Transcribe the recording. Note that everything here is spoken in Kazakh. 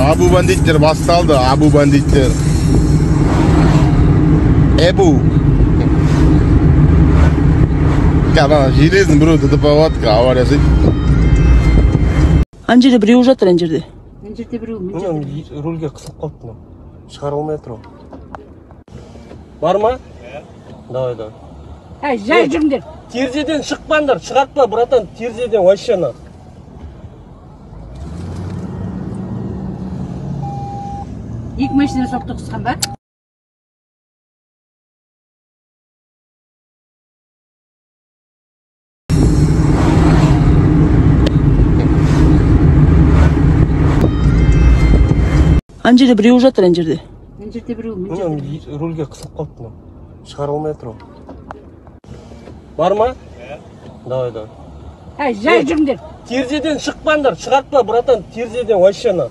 Abu banditler bastaldı, Abu banditler. Ebu. Kana, железный бро, это поводка, авариясы. Анжеде біреу жатыр, анжерде. Анжерде біреу, рульге қысып қалыптым. Шығара алмай тұрмын. Бар ма? Давай. Жай жүріңдер. Терезеден шықпаңдар, шығартпа, братан, терезеден вообще на. Екі машина соқтықсқан ба? Анжеде біреу жатыр, анжерде. Анжерде біреу, рульге қысып қалыптым. Шығара алмай тұрмын. Бар ма? Давай. Жай жүріңдер. Терезеден шықпаңдар, шығартпа, братан, терезеден вообще на.